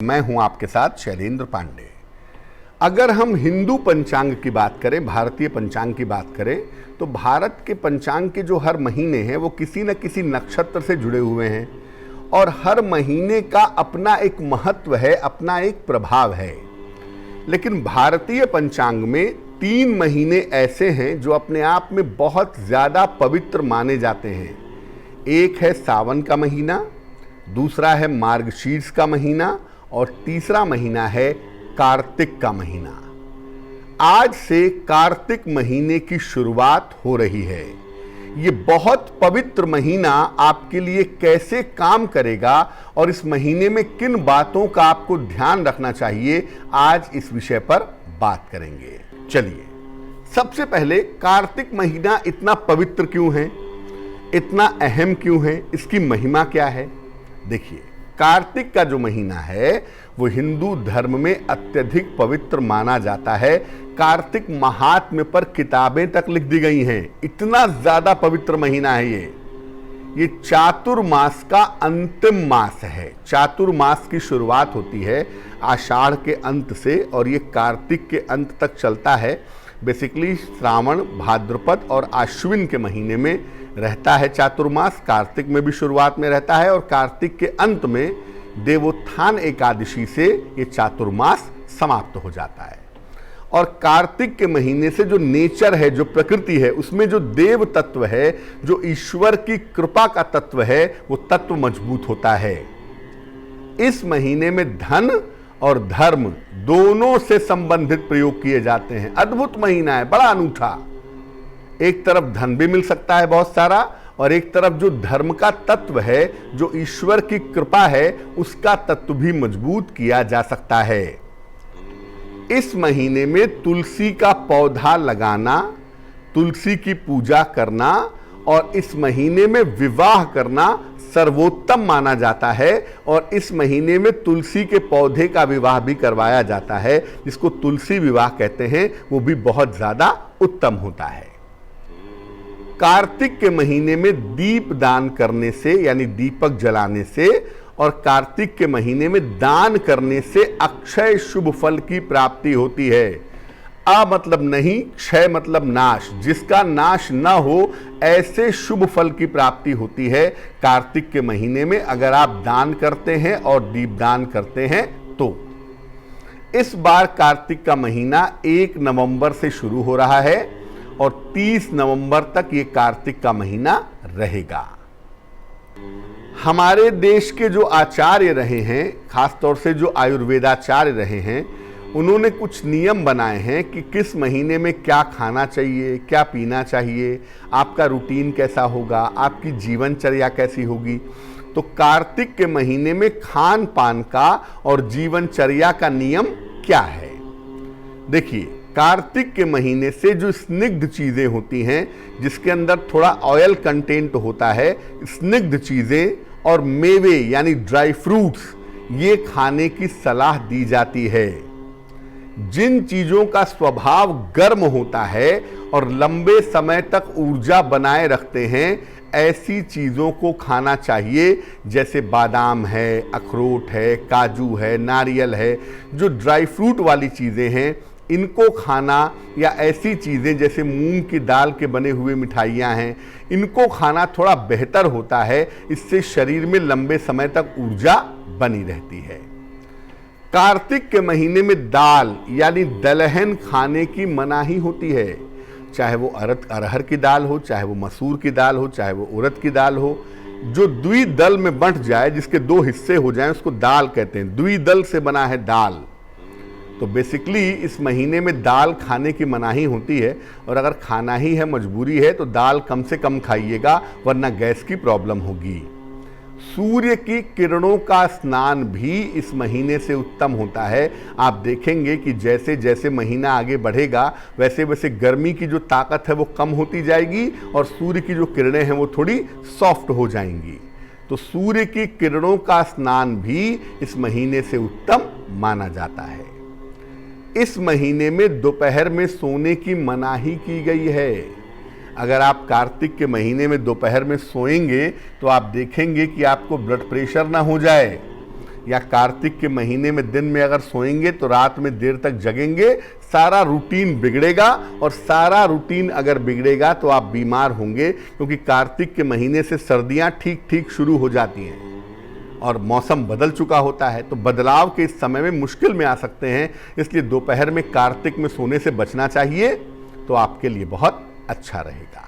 मैं हूं आपके साथ शैलेंद्र पांडे। अगर हम हिंदू पंचांग की बात करें, भारतीय पंचांग की बात करें, तो भारत के पंचांग के जो हर महीने हैं वो किसी न किसी नक्षत्र से जुड़े हुए हैं और हर महीने का अपना एक महत्व है, अपना एक प्रभाव है। लेकिन भारतीय पंचांग में 3 महीने ऐसे हैं जो अपने आप में बहुत ज़्यादा पवित्र माने जाते हैं। एक है सावन का महीना, दूसरा है मार्गशीर्ष का महीना और तीसरा महीना है कार्तिक का महीना। आज से कार्तिक महीने की शुरुआत हो रही है। ये बहुत पवित्र महीना आपके लिए कैसे काम करेगा और इस महीने में किन बातों का आपको ध्यान रखना चाहिए, आज इस विषय पर बात करेंगे। चलिए, सबसे पहले कार्तिक महीना इतना पवित्र क्यों है, इतना अहम क्यों है, इसकी महिमा क्या है। देखिए, कार्तिक का जो महीना है वो हिंदू धर्म में अत्यधिक पवित्र माना जाता है। कार्तिक महात्म्य पर किताबें तक लिख दी गई हैं, इतना ज्यादा पवित्र महीना है ये चातुर्मास का अंतिम मास है। चातुर्मास की शुरुआत होती है आषाढ़ के अंत से और ये कार्तिक के अंत तक चलता है। बेसिकली श्रावण, भाद्रपद और आश्विन के महीने में रहता है चातुर्मास। कार्तिक में भी शुरुआत में रहता है और कार्तिक के अंत में देवोत्थान एकादशी से ये चातुर्मास समाप्त हो जाता है। और कार्तिक के महीने से जो नेचर है, जो प्रकृति है, उसमें जो देव तत्व है, जो ईश्वर की कृपा का तत्व है, वो तत्व मजबूत होता है। इस महीने में धन और धर्म दोनों से संबंधित प्रयोग किए जाते हैं। अद्भुत महीना है, बड़ा अनूठा। एक तरफ धन भी मिल सकता है बहुत सारा और एक तरफ जो धर्म का तत्व है, जो ईश्वर की कृपा है, उसका तत्व भी मजबूत किया जा सकता है। इस महीने में तुलसी का पौधा लगाना, तुलसी की पूजा करना और इस महीने में विवाह करना सर्वोत्तम माना जाता है। और इस महीने में तुलसी के पौधे का विवाह भी करवाया जाता है, जिसको तुलसी विवाह कहते हैं, वो भी बहुत ज्यादा उत्तम होता है। कार्तिक के महीने में दीप दान करने से, यानी दीपक जलाने से, और कार्तिक के महीने में दान करने से अक्षय शुभ फल की प्राप्ति होती है। अ मतलब नहीं, क्षय मतलब नाश, जिसका नाश न हो, ऐसे शुभ फल की प्राप्ति होती है कार्तिक के महीने में अगर आप दान करते हैं और दीपदान करते हैं तो। इस बार कार्तिक का महीना 1 नवंबर से शुरू हो रहा है और 30 नवंबर तक ये कार्तिक का महीना रहेगा। हमारे देश के जो आचार्य रहे हैं, खासतौर से जो आयुर्वेदाचार्य रहे हैं, उन्होंने कुछ नियम बनाए हैं कि किस महीने में क्या खाना चाहिए, क्या पीना चाहिए, आपका रूटीन कैसा होगा, आपकी जीवनचर्या कैसी होगी। तो कार्तिक के महीने में खान पान का और जीवनचर्या का नियम क्या है। देखिए, कार्तिक के महीने से जो स्निग्ध चीज़ें होती हैं, जिसके अंदर थोड़ा ऑयल कंटेंट होता है, स्निग्ध चीज़ें और मेवे यानी ड्राई फ्रूट्स, ये खाने की सलाह दी जाती है। जिन चीज़ों का स्वभाव गर्म होता है और लंबे समय तक ऊर्जा बनाए रखते हैं, ऐसी चीज़ों को खाना चाहिए। जैसे बादाम है, अखरोट है, काजू है, नारियल है, जो ड्राई फ्रूट वाली चीज़ें हैं, इनको खाना, या ऐसी चीज़ें जैसे मूंग की दाल के बने हुए मिठाइयाँ हैं, इनको खाना थोड़ा बेहतर होता है। इससे शरीर में लंबे समय तक ऊर्जा बनी रहती है। कार्तिक के महीने में दाल यानी दलहन खाने की मनाही होती है। चाहे वो अरहर की दाल हो, चाहे वो मसूर की दाल हो, चाहे वो उड़द की दाल हो, जो द्विदल में बंट जाए, जिसके 2 हिस्से हो जाएं, उसको दाल कहते हैं। द्विदल से बना है दाल। तो बेसिकली इस महीने में दाल खाने की मनाही होती है और अगर खाना ही है, मजबूरी है, तो दाल कम से कम खाइएगा, वरना गैस की प्रॉब्लम होगी। सूर्य की किरणों का स्नान भी इस महीने से उत्तम होता है। आप देखेंगे कि जैसे जैसे महीना आगे बढ़ेगा, वैसे वैसे गर्मी की जो ताकत है वो कम होती जाएगी और सूर्य की जो किरणें हैं वो थोड़ी सॉफ्ट हो जाएंगी। तो सूर्य की किरणों का स्नान भी इस महीने से उत्तम माना जाता है। इस महीने में दोपहर में सोने की मनाही की गई है। अगर आप कार्तिक के महीने में दोपहर में सोएंगे तो आप देखेंगे कि आपको ब्लड प्रेशर ना हो जाए, या कार्तिक के महीने में दिन में अगर सोएंगे तो रात में देर तक जगेंगे, सारा रूटीन बिगड़ेगा। और सारा रूटीन अगर बिगड़ेगा तो आप बीमार होंगे, क्योंकि कार्तिक के महीने से सर्दियां ठीक ठीक शुरू हो जाती हैं और मौसम बदल चुका होता है। तो बदलाव के इस समय में मुश्किल में आ सकते हैं, इसलिए दोपहर में कार्तिक में सोने से बचना चाहिए, तो आपके लिए बहुत अच्छा रहेगा।